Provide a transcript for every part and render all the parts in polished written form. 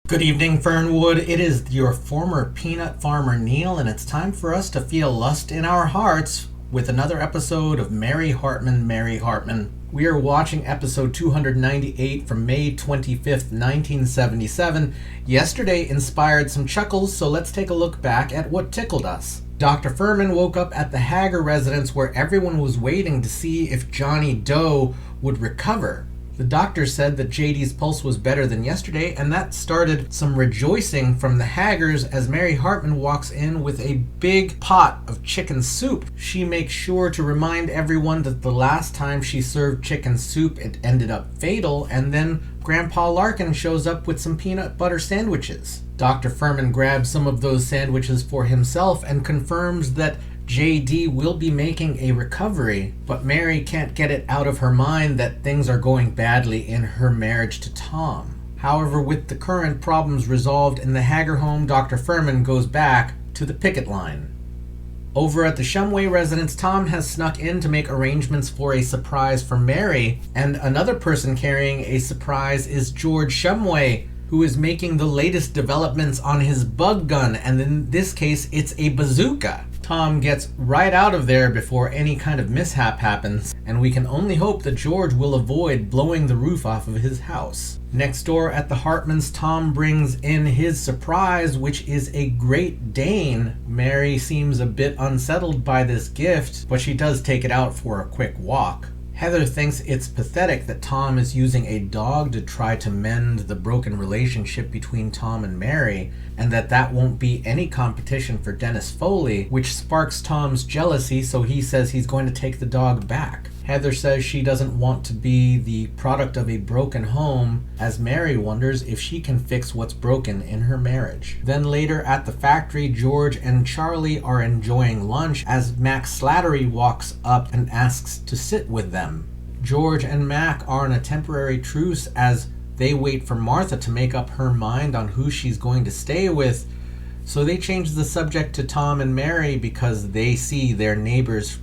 Good evening, Fernwood. It is your former peanut farmer Neil, and it's time for us to feel lust in our hearts with another episode of Mary Hartman, Mary Hartman. We are watching episode 298 from May 25th, 1977. Yesterday inspired some chuckles, so let's take a look back at what tickled us. Dr. Furman woke up at the Hager residence where everyone was waiting to see if Johnny Doe would recover. The doctor said that JD's pulse was better than yesterday, and that started some rejoicing from the Hagers as Mary Hartman walks in with a big pot of chicken soup. She makes sure to remind everyone that the last time she served chicken soup it ended up fatal, and then Grandpa Larkin shows up with some peanut butter sandwiches. Dr. Furman grabs some of those sandwiches for himself and confirms that JD will be making a recovery, but Mary can't get it out of her mind that things are going badly in her marriage to Tom. However, with the current problems resolved in the Hager home, Dr. Furman goes back to the picket line. Over at the Shumway residence, Tom has snuck in to make arrangements for a surprise for Mary, and another person carrying a surprise is George Shumway, who is making the latest developments on his bug gun, and in this case, it's a bazooka. Tom gets right out of there before any kind of mishap happens, and we can only hope that George will avoid blowing the roof off of his house. Next door at the Hartmans, Tom brings in his surprise, which is a Great Dane. Mary seems a bit unsettled by this gift, but she does take it out for a quick walk. Heather thinks it's pathetic that Tom is using a dog to try to mend the broken relationship between Tom and Mary, and that won't be any competition for Dennis Foley, which sparks Tom's jealousy, so he says he's going to take the dog back. Heather says she doesn't want to be the product of a broken home, as Mary wonders if she can fix what's broken in her marriage. Then later at the factory, George and Charlie are enjoying lunch as Mac Slattery walks up and asks to sit with them. George and Mac are on a temporary truce as they wait for Martha to make up her mind on who she's going to stay with, so they change the subject to Tom and Mary because they see their neighbor's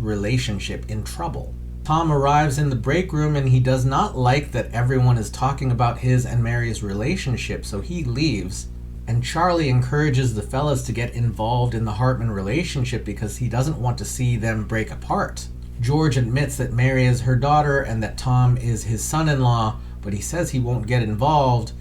relationship in trouble. Tom arrives in the break room and he does not like that everyone is talking about his and Mary's relationship, so he leaves. And Charlie encourages the fellas to get involved in the Hartman relationship because he doesn't want to see them break apart. George admits that Mary is her daughter and that Tom is his son-in-law, but he says he won't get involved.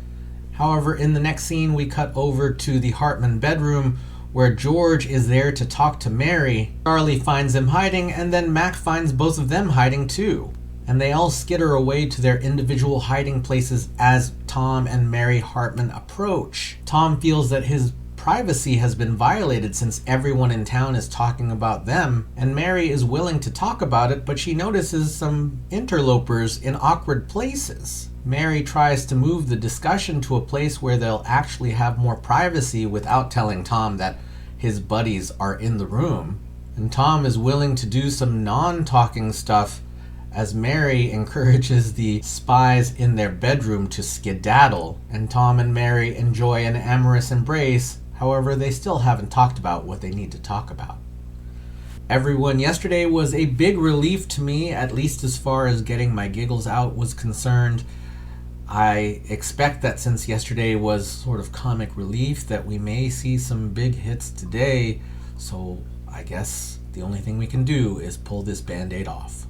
However, in the next scene we cut over to the Hartman bedroom where George is there to talk to Mary. Charlie finds him hiding, and then Mac finds both of them hiding too. And they all skitter away to their individual hiding places as Tom and Mary Hartman approach. Tom feels that his privacy has been violated since everyone in town is talking about them, and Mary is willing to talk about it, but she notices some interlopers in awkward places. Mary tries to move the discussion to a place where they'll actually have more privacy without telling Tom that his buddies are in the room. And Tom is willing to do some non-talking stuff as Mary encourages the spies in their bedroom to skedaddle, and Tom and Mary enjoy an amorous embrace. However, they still haven't talked about what they need to talk about. Everyone yesterday was a big relief to me, at least as far as getting my giggles out was concerned. I expect that since yesterday was sort of comic relief that we may see some big hits today, so I guess the only thing we can do is pull this Band-Aid off.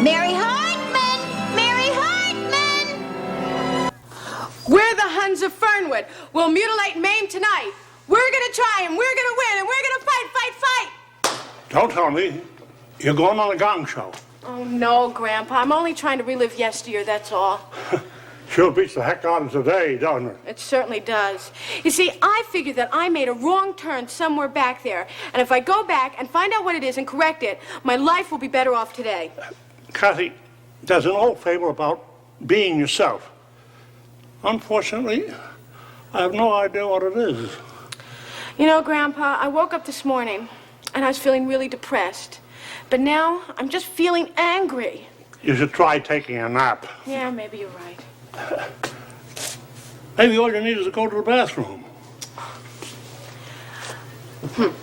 Mary Hartman! Mary Hartman! We're the Huns of Fernwood. We'll mutilate and maim tonight. We're gonna try and we're gonna win and we're gonna fight, fight, fight! Don't tell me. You're going on a gong show. Oh, no, Grandpa. I'm only trying to relive yesteryear, that's all. Sure beats the heck out of today, doesn't it? It certainly does. You see, I figured that I made a wrong turn somewhere back there, and if I go back and find out what it is and correct it, my life will be better off today. Kathy, there's an old fable about being yourself. Unfortunately, I have no idea what it is. You know, Grandpa, I woke up this morning, and I was feeling really depressed. But now, I'm just feeling angry. You should try taking a nap. Yeah, maybe you're right. Maybe all you need is to go to the bathroom. We're the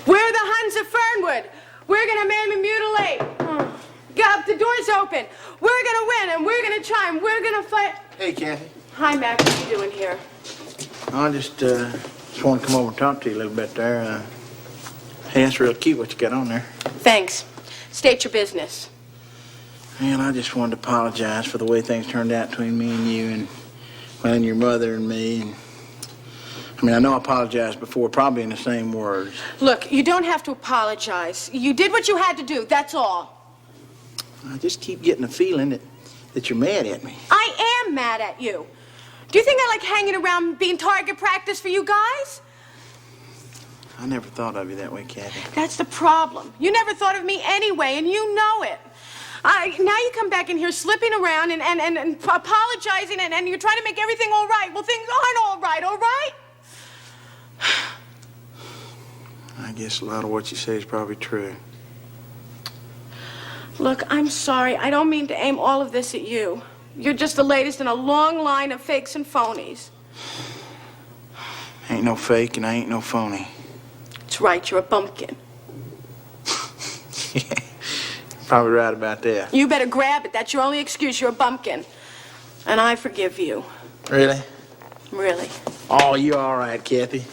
Huns of Fernwood. We're gonna maim and mutilate. The door's open. We're gonna win, and we're gonna try, and we're gonna fight. Hey, Kathy. Hi, Mac. What are you doing here? I just want to come over and talk to you a little bit there. Hey, that's real cute what you got on there. Thanks. State your business. Man, I just wanted to apologize for the way things turned out between me and you and, well, and your mother and me. And, I mean, I know I apologized before, probably in the same words. Look, you don't have to apologize. You did what you had to do, that's all. I just keep getting the feeling that you're mad at me. I am mad at you. Do you think I like hanging around being target practice for you guys? I never thought of you that way, Kathy. That's the problem. You never thought of me anyway, and you know it. Now you come back in here slipping around and apologizing, and you're trying to make everything all right. Well, things aren't all right? I guess a lot of what you say is probably true. Look, I'm sorry. I don't mean to aim all of this at you. You're just the latest in a long line of fakes and phonies. Ain't no fake and I ain't no phony. That's right, you're a bumpkin. Yeah, probably right about that. You better grab it. That's your only excuse. You're a bumpkin. And I forgive you. Really? Really. Oh, you're all right, Kathy.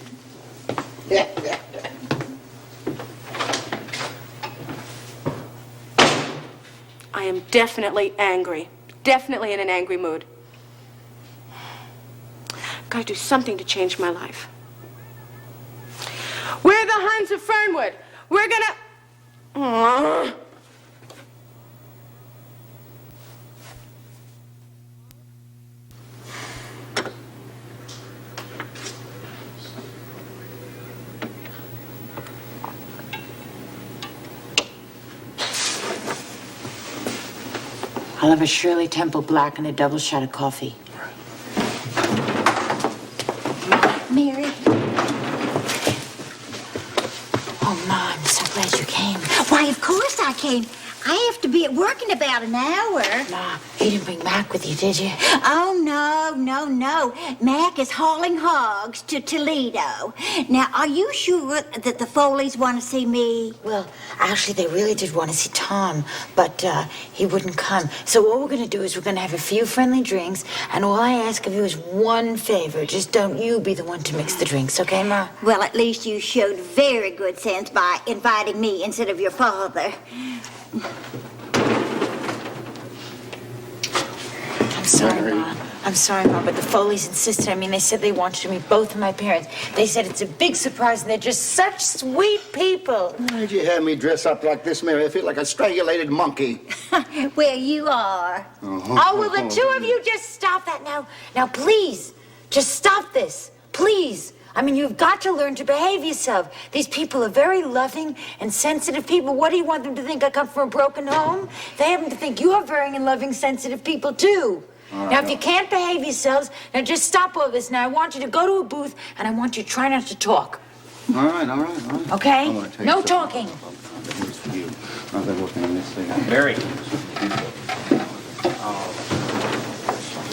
I am definitely angry. Definitely in an angry mood. Gotta do something to change my life. We're the Huns of Fernwood. We're gonna... I'll have a Shirley Temple Black and a double shot of coffee. Mary. Oh, Ma, I'm so glad you came. Why, of course I came. I have to be at work in about an hour. Ma, you didn't bring Mac with you, did you? Oh, no. Mac is hauling hogs to Toledo. Now, are you sure that the Foleys want to see me? Well, actually, they really did want to see Tom, but he wouldn't come. So what we're going to do is we're going to have a few friendly drinks, and all I ask of you is one favor. Just don't you be the one to mix the drinks, okay, Ma? Well, at least you showed very good sense by inviting me instead of your father. I'm sorry, Ma, but the Foleys insisted. I mean, they said they wanted to meet both of my parents. They said it's a big surprise, and they're just such sweet people. Why'd you have me dress up like this, Mary? I feel like a strangulated monkey. Well, you are. Oh, will the two of you just stop that now? Now, please, just stop this. Please. I mean, you've got to learn to behave yourself. These people are very loving and sensitive people. What do you want them to think? I come from a broken home? They have them to think you're very loving, sensitive people, too. Now, if you can't behave yourselves, now just stop all this. Now, I want you to go to a booth, and I want you to try not to talk. All right. Okay? No talking. Here's for you. I've been working on this thing. Mary.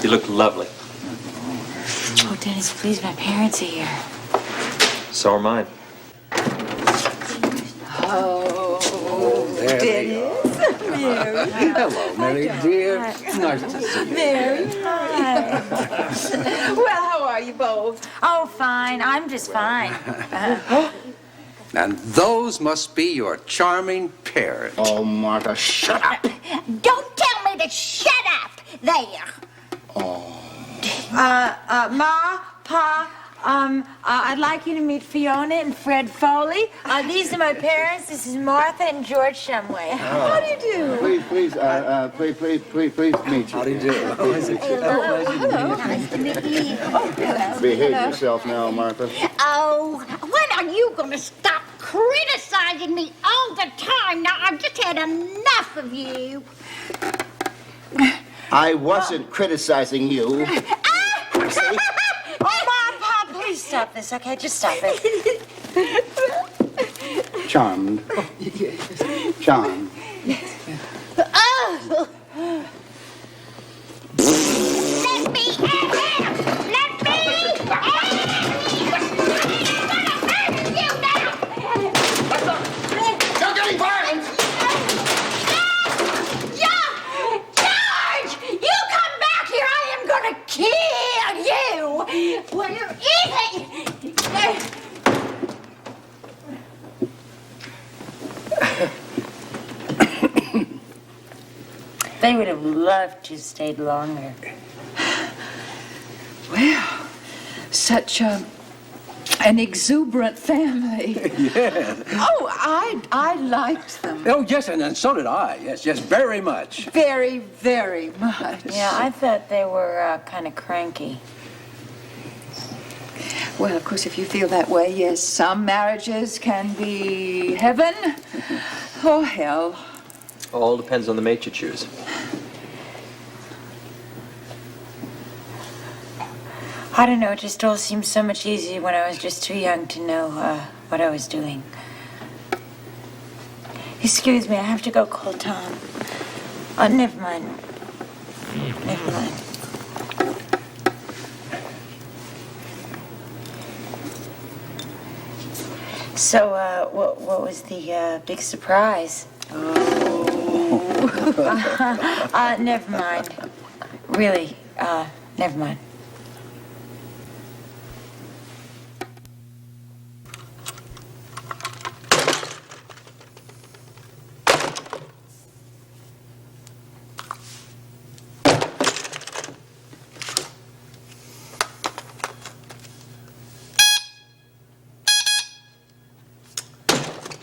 You look lovely. Oh, Dennis, please, my parents are here. So are mine. Oh, Dennis. Hello, Mary dear. Nice to see you. Mary, hi. Well, how are you both? Oh, fine. I'm just fine. And those must be your charming parents. Oh, Martha, shut up. Don't tell me to shut up there. Ma, Pa, I'd like you to meet Fiona and Fred Foley. These are my parents. This is Martha and George Shumway. How do you do? Please meet you. How do you do? Hello. Nice to meet you. Behave yourself now, Martha. Oh, when are you going to stop criticizing me all the time? Now, I've just had enough of you. I wasn't criticizing you. See? Oh, Mom, Pa, please stop this, okay? Just stop it. Charmed. Charmed. Oh. Let me in! Let me in! Don't get any fire! They would have loved to have stayed longer. Well, such an exuberant family. Yes. Oh, I liked them. Oh, yes, and so did I. Yes, very much. Very, very much. Yeah, I thought they were kind of cranky. Well, of course, if you feel that way, yes, some marriages can be heaven or hell. All depends on the mate you choose. I don't know, it just all seemed so much easier when I was just too young to know what I was doing. Excuse me, I have to go call Tom. Oh, never mind. Never mind. So, what was the big surprise? Oh. Never mind. Really, never mind.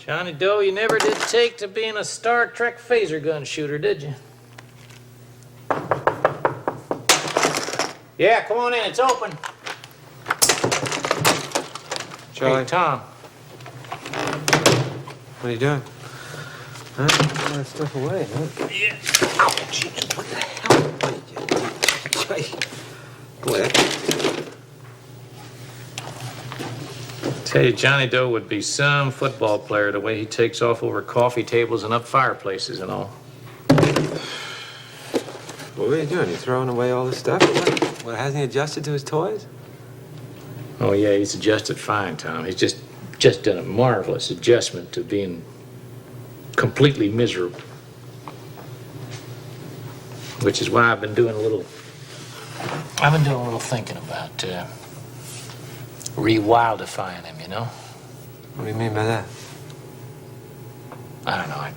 Johnny Doe, you never did take to being a Star Trek phaser gun shooter, did you? Yeah, come on in, it's open. Charlie. Hey, Tom. What are you doing? Huh? Put that stuff away, huh? Yeah. Ow, Jesus, what the hell? Boy, Tell you, Johnny Doe would be some football player the way he takes off over coffee tables and up fireplaces and all. what are you doing? You throwing away all this stuff? What, hasn't he adjusted to his toys? Oh, yeah, he's adjusted fine, Tom. He's just done a marvelous adjustment to being completely miserable. Which is why I've been doing a little thinking about rewildifying him, you know? What do you mean by that? I don't know.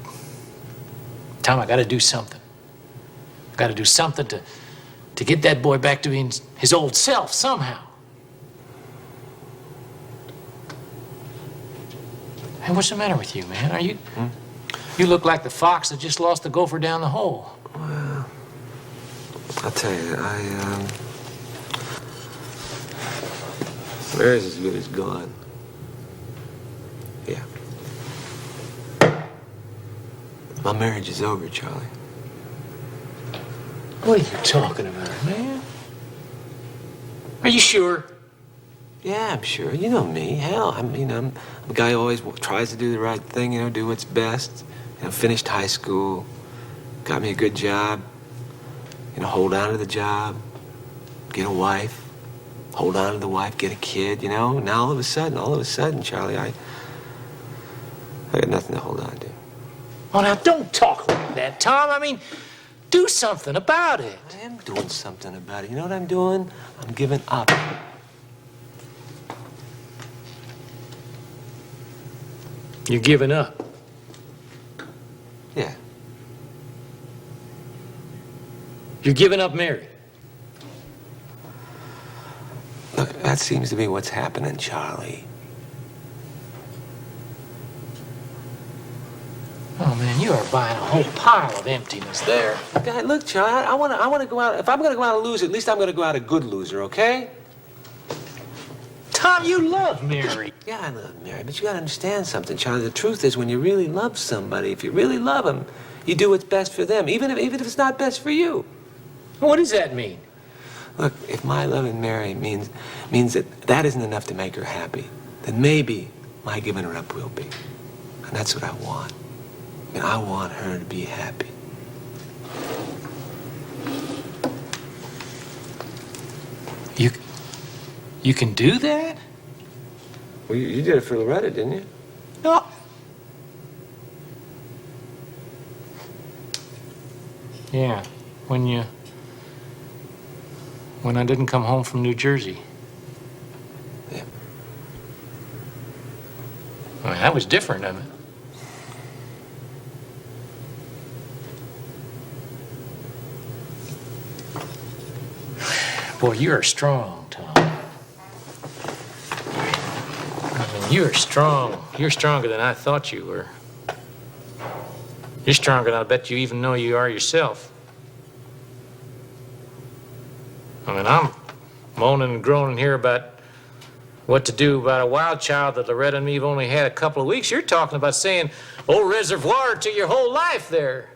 Tom, I gotta do something. Gotta do something to get that boy back to being his old self somehow. Hey, what's the matter with you, man? Are you... You look like the fox that just lost the gopher down the hole. Well, I'll tell you, Mary's as good as gone. Yeah. My marriage is over, Charlie. What are you talking about, man? Are you sure? Yeah, I'm sure. You know me. Hell, I'm a guy who always tries to do the right thing, do what's best. Finished high school, got me a good job, hold on to the job, get a wife, hold on to the wife, get a kid, Now all of a sudden, Charlie, I got nothing to hold on to. Oh, now don't talk like that, Tom. I mean, do something about it. I am doing something about it. You know what I'm doing? I'm giving up. You're giving up. Yeah. You're giving up Mary. Look, that seems to be what's happening, Charlie. Oh, man, you are buying a whole pile of emptiness there. God, look, Charlie, I want to go out. If I'm going to go out a loser, at least I'm going to go out a good loser, okay? Tom, you love Mary. Yeah, I love Mary, but you got to understand something, Charlie. The truth is, when you really love somebody, if you really love them, you do what's best for them, even if it's not best for you. What does that mean? Look, if my loving Mary means that isn't enough to make her happy, then maybe my giving her up will be. And that's what I want. I want her to be happy. You can do that? Well, you did it for Loretta, didn't you? No. Yeah, when I didn't come home from New Jersey. Yeah. I mean, that was different, I mean. Boy, you are strong, Tom. I mean, you are strong. You're stronger than I thought you were. You're stronger than I bet you even know you are yourself. I mean, I'm moaning and groaning here about what to do about a wild child that Loretta and me have only had a couple of weeks. You're talking about saying old reservoir to your whole life there.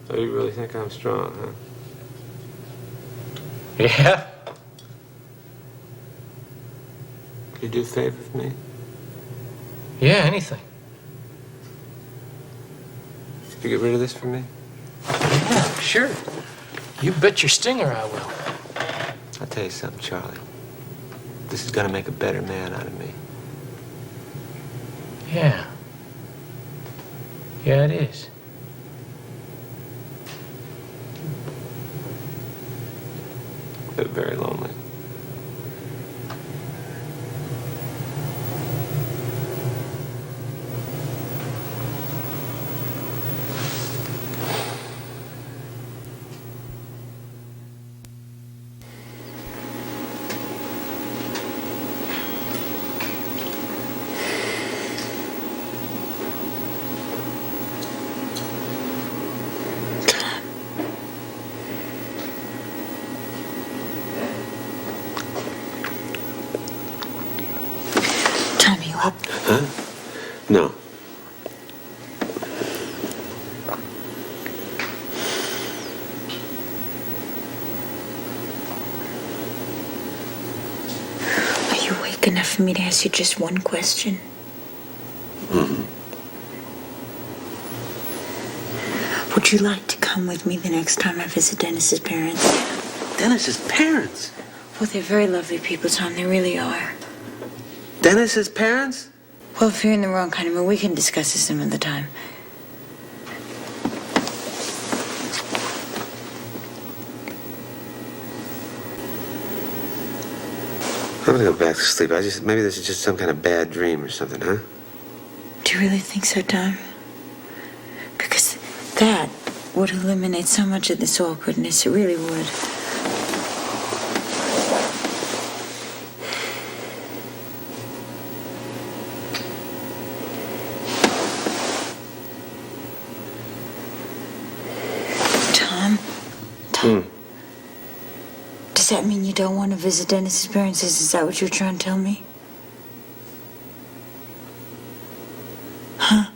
So you really think I'm strong, huh? Yeah? Could you do a favor for me? Yeah, anything. Could you get rid of this for me? Yeah, sure. You bet your stinger I will. I'll tell you something, Charlie. This is gonna make a better man out of me. Yeah. Yeah, it is. But very lonely. Tom, you up? Huh? No. Are you awake enough for me to ask you just one question? Would you like to come with me the next time I visit Dennis's parents? Dennis's parents? Well, they're very lovely people, Tom. They really are. Dennis's parents? Well, if you're in the wrong kind of mood, we can discuss this some other time. I'm gonna go back to sleep. Maybe this is just some kind of bad dream or something, huh? Do you really think so, Tom? Because that would eliminate so much of this awkwardness. It really would. Tom? Does that mean you don't want to visit Dennis's parents? Is that what you're trying to tell me? Huh?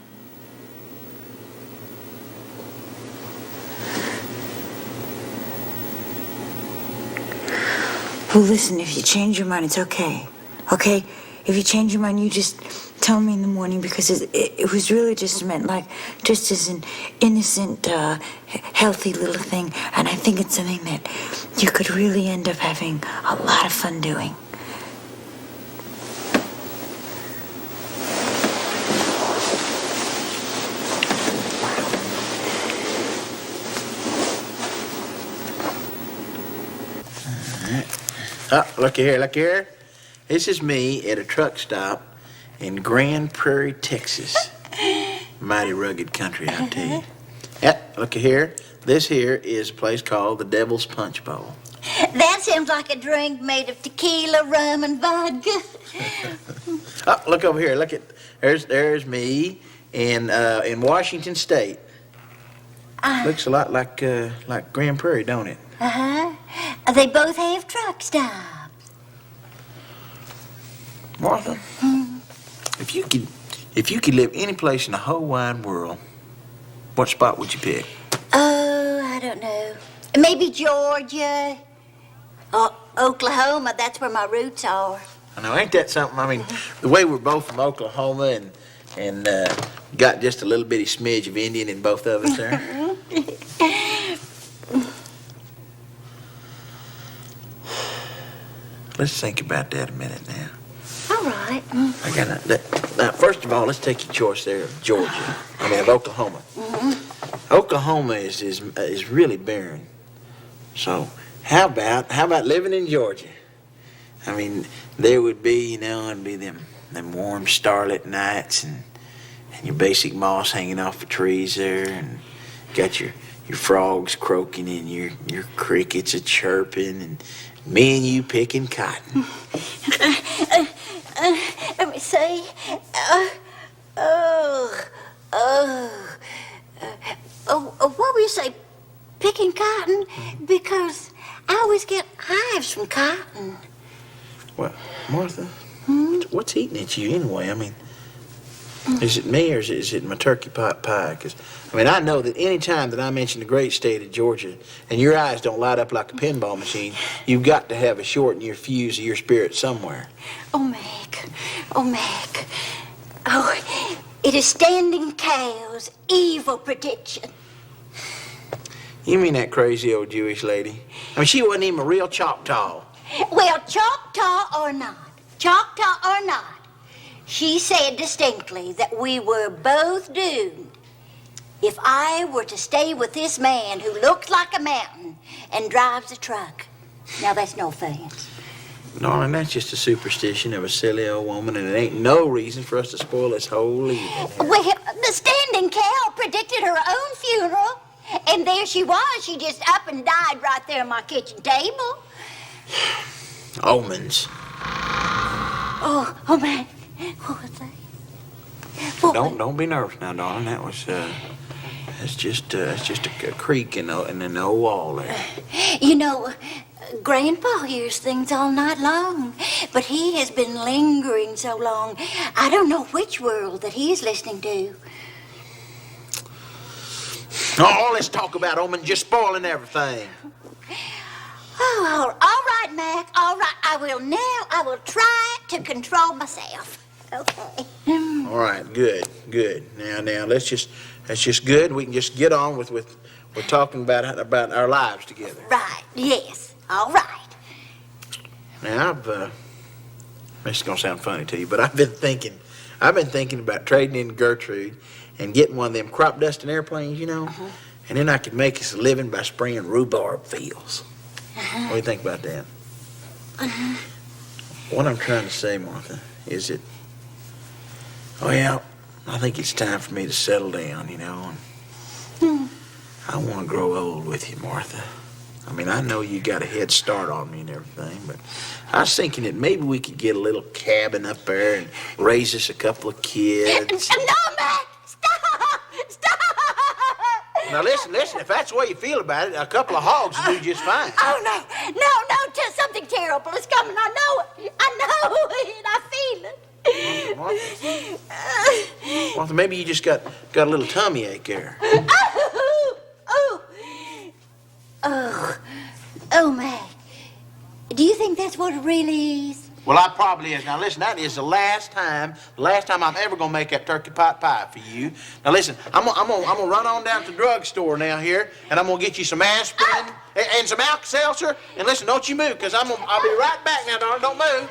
Well, listen, if you change your mind, it's okay. Okay? If you change your mind, you just tell me in the morning, because it was really just meant like, just as an innocent, healthy little thing. And I think it's something that you could really end up having a lot of fun doing. Oh, looky here. This is me at a truck stop in Grand Prairie, Texas. Mighty rugged country, I tell you. Yep, looky here. This here is a place called the Devil's Punch Bowl. That sounds like a drink made of tequila, rum, and vodka. Oh, look over here. Look at there's me in Washington State. Looks a lot like Grand Prairie, don't it? Uh-huh. They both have truck stops. Martha, if you could live any place in the whole wide world, what spot would you pick? Oh, I don't know. Maybe Georgia. Or Oklahoma. That's where my roots are. I know, ain't that something? I mean, the way we're both from Oklahoma and got just a little bitty smidge of Indian in both of us there. Let's think about that a minute now. All right. I got now, first of all, let's take your choice there of Georgia. I mean, of Oklahoma. Mm-hmm. Oklahoma is really barren. So how about living in Georgia? I mean, there would be, it'd be them warm starlit nights and your basic moss hanging off the trees there, and got your your frogs croaking and your crickets a chirping and me and you picking cotton. Let me see. What were you say? Picking cotton? Because I always get hives from cotton. Well, Martha, what's eating at you anyway? I mean, is it me or is it my turkey pot pie? Because, I mean, I know that any time that I mention the great state of Georgia and your eyes don't light up like a pinball machine, you've got to have a short in your fuse of your spirit somewhere. Oh, Mac. Oh, Mac. Oh, it is Standing Cow's evil prediction. You mean that crazy old Jewish lady? I mean, she wasn't even a real Choctaw. Well, Choctaw or not, she said distinctly that we were both doomed if I were to stay with this man who looks like a mountain and drives a truck. Now, that's no offense. Darling, that's just a superstition of a silly old woman, and it ain't no reason for us to spoil this whole evening. Well, the Standing Cow predicted her own funeral, and there she was. She just up and died right there on my kitchen table. Omens. Oh, man. What was that? Don't be nervous now, darling. That was that's just a creak in an old wall there. You know, Grandpa hears things all night long, but he has been lingering so long. I don't know which world that he is listening to. Oh, let's talk about omens just spoiling everything. Oh, all right, Mac. All right. I will try to control myself. Okay. All right, good. Now, that's just good. We can just get on with we're talking about our lives together. Right. Yes. All right. Now, this is gonna sound funny to you, but I've been thinking about trading in Gertrude and getting one of them crop dusting airplanes, you know, and then I could make us a living by spraying rhubarb fields. What do you think about that? What I'm trying to say, Martha, is that, well, I think it's time for me to settle down, you know. And I want to grow old with you, Martha. I mean, I know you got a head start on me and everything, but I was thinking that maybe we could get a little cabin up there and raise us a couple of kids. No, Mac! Stop! Now, listen, if that's the way you feel about it, a couple of hogs will do just fine. Oh, no, something terrible is coming. I know it, and I feel it. Martha, maybe you just got a little tummy ache there. Oh, Mac. Do you think that's what it really is? Well, I probably is. Now, listen, that is the last time I'm ever gonna make that turkey pot pie for you. Now, listen, I'm gonna run on down to the drugstore now here, and I'm gonna get you some aspirin and some Alka-Seltzer. And listen, don't you move, because I'll be right back now, darling. Don't move.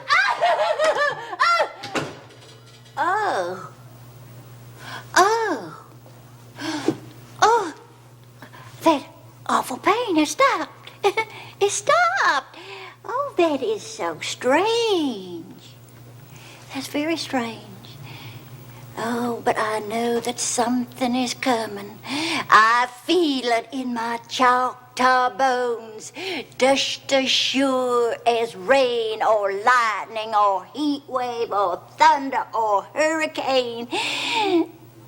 Oh, that awful pain has stopped. It stopped. Oh, that is so strange. That's very strange. Oh, but I know that something is coming. I feel it in my Choctaw bones, just as sure as rain or lightning or heat wave or thunder or hurricane.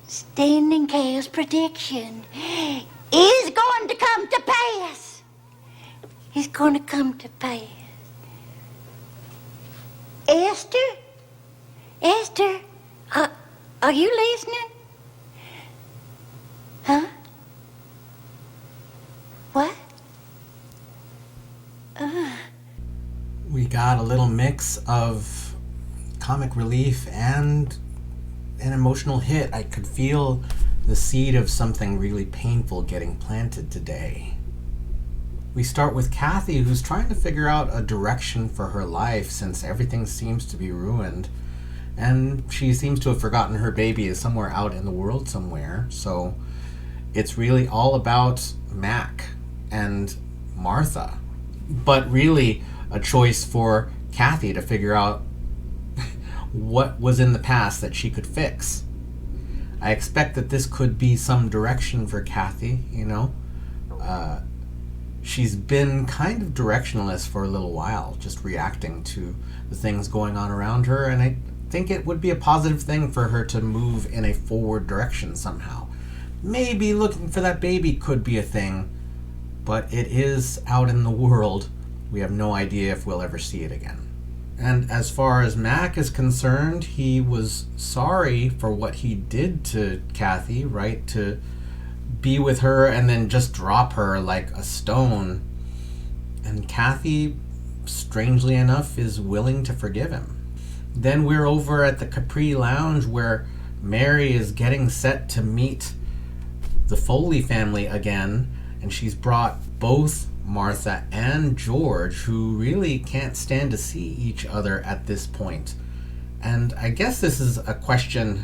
Standing Cow's prediction is going to come to pass. It's going to come to pass. Esther, are you listening? Huh? What? We got a little mix of comic relief and an emotional hit. I could feel the seed of something really painful getting planted today. We start with Kathy, who's trying to figure out a direction for her life since everything seems to be ruined. And she seems to have forgotten her baby is somewhere out in the world somewhere. So it's really all about Mac and Martha. But really a choice for Kathy to figure out what was in the past that she could fix. I expect that this could be some direction for Kathy, you know. she's been kind of directionless for a little while, just reacting to the things going on around her, and I think it would be a positive thing for her to move in a forward direction somehow. Maybe looking for that baby could be a thing, but it is out in the world. We have no idea if we'll ever see it again. And as far as Mac is concerned, he was sorry for what he did to Kathy, right? To be with her and then just drop her like a stone. And Kathy, strangely enough, is willing to forgive him. Then we're over at the Capri Lounge where Mary is getting set to meet the Foley family again, and she's brought both Martha and George, who really can't stand to see each other at this point. And I guess this is a question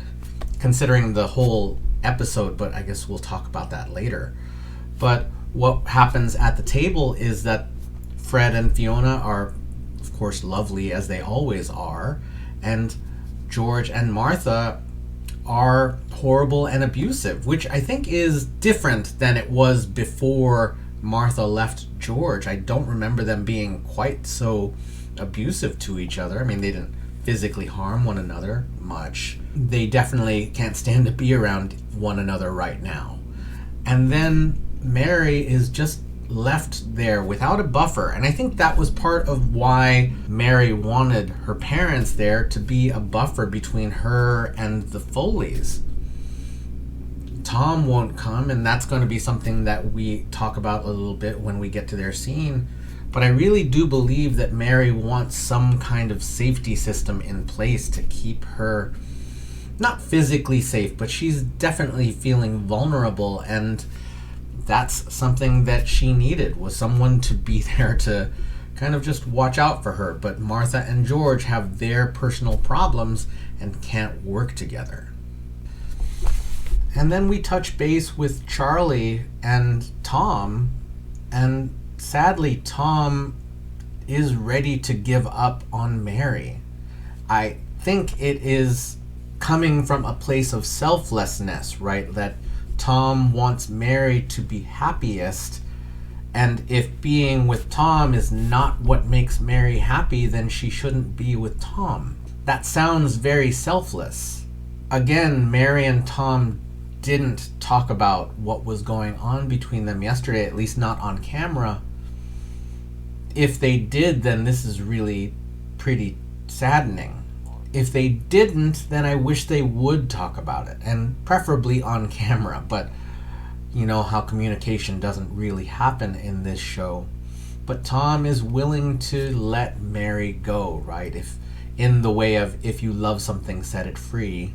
considering the whole episode, but I guess we'll talk about that later. But what happens at the table is that Fred and Fiona are, of course, lovely as they always are, and George and Martha are horrible and abusive, which I think is different than it was before Martha left George. I don't remember them being quite so abusive to each other. I mean, they didn't physically harm one another much. They definitely can't stand to be around one another right now. And then Mary is just left there without a buffer, and I think that was part of why Mary wanted her parents there, to be a buffer between her and the Foleys. Tom won't come, and that's going to be something that we talk about a little bit when we get to their scene. But I really do believe that Mary wants some kind of safety system in place to keep her not physically safe, but she's definitely feeling vulnerable, and that's something that she needed, was someone to be there to kind of just watch out for her. But Martha and George have their personal problems and can't work together. And then we touch base with Charlie and Tom, and sadly Tom is ready to give up on Mary. I think it is coming from a place of selflessness, right? That Tom wants Mary to be happiest, and if being with Tom is not what makes Mary happy, then she shouldn't be with Tom. That sounds very selfless. Again, Mary and Tom didn't talk about what was going on between them yesterday, at least not on camera. If they did, then this is really pretty saddening. If they didn't, then I wish they would talk about it, and preferably on camera, but you know how communication doesn't really happen in this show. But Tom is willing to let Mary go, right? If in the way of, if you love something, set it free.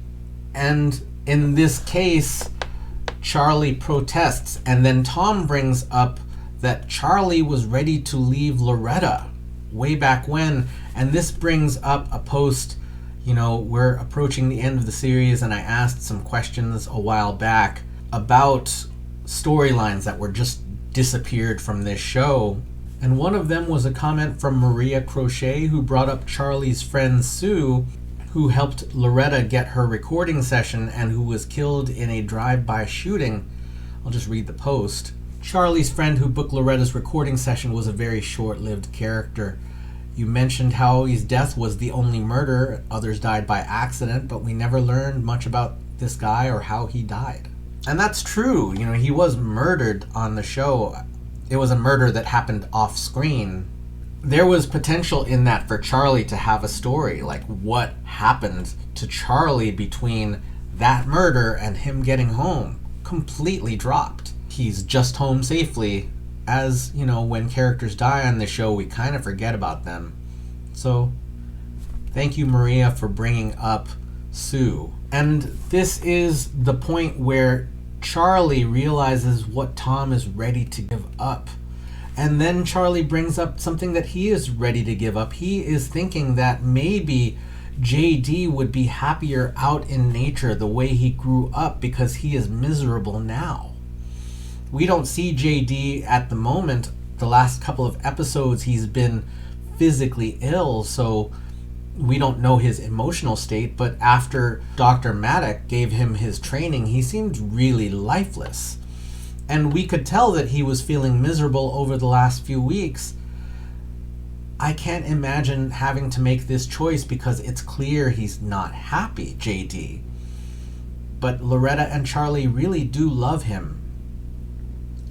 And in this case, Charlie protests, and then Tom brings up that Charlie was ready to leave Loretta way back when, and this brings up a post. You know, we're approaching the end of the series, and I asked some questions a while back about storylines that were just disappeared from this show, and one of them was a comment from Maria Crochet, who brought up Charlie's friend Sue, who helped Loretta get her recording session and who was killed in a drive-by shooting. I'll just read the post. Charlie's friend who booked Loretta's recording session was a very short-lived character. You mentioned how his death was the only murder. Others died by accident, but we never learned much about this guy or how he died. And that's true. You know, he was murdered on the show. It was a murder that happened off screen. There was potential in that for Charlie to have a story, like what happened to Charlie between that murder and him getting home. Completely dropped. He's just home safely. As, you know, when characters die on the show, we kind of forget about them. So, thank you, Maria, for bringing up Sue. And this is the point where Charlie realizes what Tom is ready to give up. And then Charlie brings up something that he is ready to give up. He is thinking that maybe JD would be happier out in nature the way he grew up because he is miserable now. We don't see JD at the moment. The last couple of episodes he's been physically ill, so we don't know his emotional state, but after Dr. Maddock gave him his training, he seemed really lifeless. And we could tell that he was feeling miserable over the last few weeks. I can't imagine having to make this choice because it's clear he's not happy, JD. But Loretta and Charlie really do love him.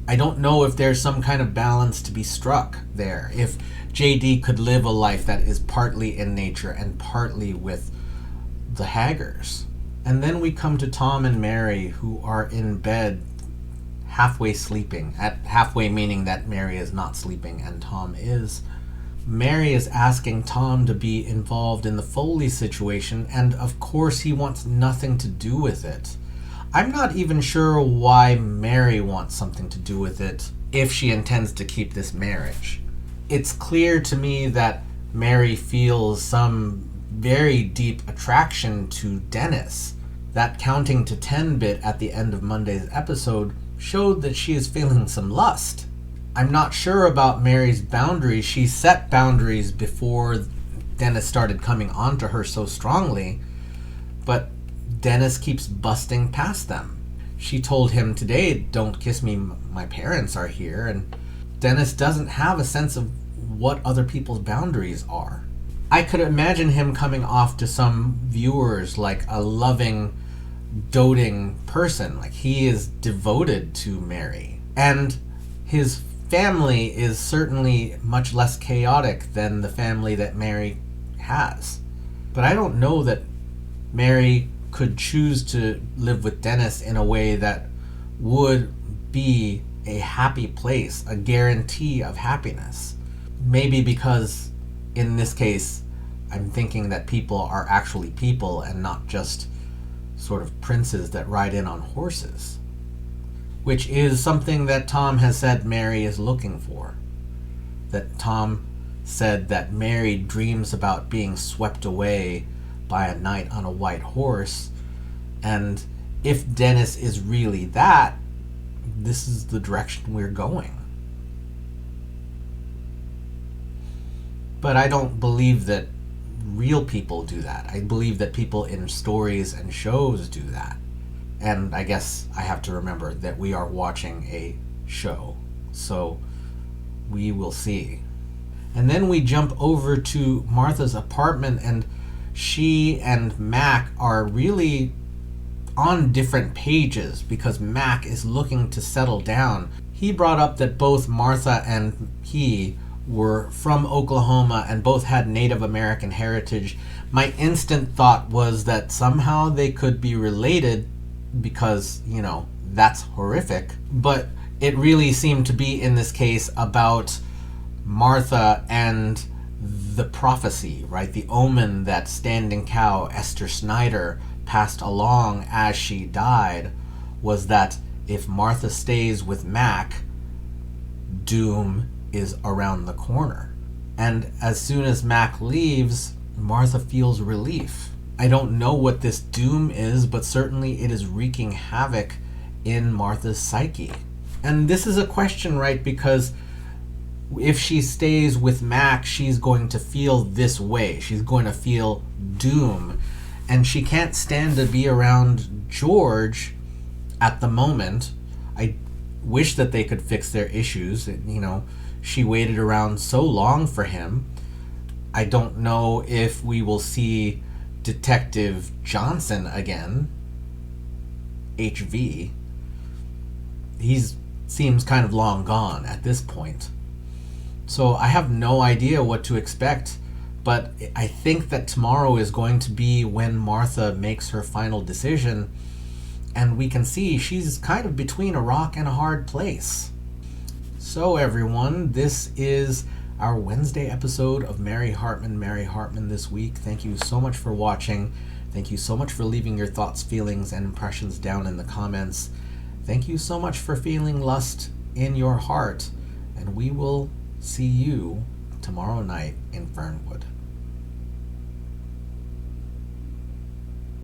I don't know if there's some kind of balance to be struck there. If JD could live a life that is partly in nature and partly with the Haggers. And then we come to Tom and Mary, who are in bed halfway sleeping. At halfway meaning that Mary is not sleeping and Tom is. Mary is asking Tom to be involved in the Foley situation, and of course he wants nothing to do with it. I'm not even sure why Mary wants something to do with it if she intends to keep this marriage. It's clear to me that Mary feels some very deep attraction to Dennis. That counting to 10 bit at the end of Monday's episode showed that she is feeling some lust. I'm not sure about Mary's boundaries. She set boundaries before Dennis started coming onto her so strongly, but Dennis keeps busting past them. She told him today, "Don't kiss me, my parents are here," and Dennis doesn't have a sense of what other people's boundaries are. I could imagine him coming off to some viewers like a loving, doting person, like he is devoted to Mary. And his family is certainly much less chaotic than the family that Mary has. But I don't know that Mary could choose to live with Dennis in a way that would be a happy place, a guarantee of happiness. Maybe because in this case, I'm thinking that people are actually people and not just sort of princes that ride in on horses, which is something that Tom has said Mary is looking for. That Tom said that Mary dreams about being swept away by a knight on a white horse, and if Dennis is really that, this is the direction we're going. But I don't believe that real people do that. I believe that people in stories and shows do that. And I guess I have to remember that we are watching a show, so we will see. And then we jump over to Martha's apartment, and she and Mac are really on different pages because Mac is looking to settle down. He brought up that both Martha and he were from Oklahoma and both had Native American heritage. My instant thought was that somehow they could be related because, you know, that's horrific. But it really seemed to be, in this case, about Martha and the prophecy, right? The omen that Standing Cow, Esther Snyder, passed along as she died was that if Martha stays with Mac, doom is around the corner. And as soon as Mac leaves, Martha feels relief. I don't know what this doom is, but certainly it is wreaking havoc in Martha's psyche. And this is a question, right? Because if she stays with Mac, she's going to feel this way. She's going to feel doom. And she can't stand to be around George at the moment. I wish that they could fix their issues. You know, she waited around so long for him. I don't know if we will see Detective Johnson again. HV. He seems kind of long gone at this point. So I have no idea what to expect, but I think that tomorrow is going to be when Martha makes her final decision, and we can see she's kind of between a rock and a hard place. So everyone, this is our Wednesday episode of Mary Hartman this week. Thank you so much for watching. Thank you so much for leaving your thoughts, feelings, and impressions down in the comments. Thank you so much for feeling lust in your heart, and we will see you tomorrow night in Fernwood.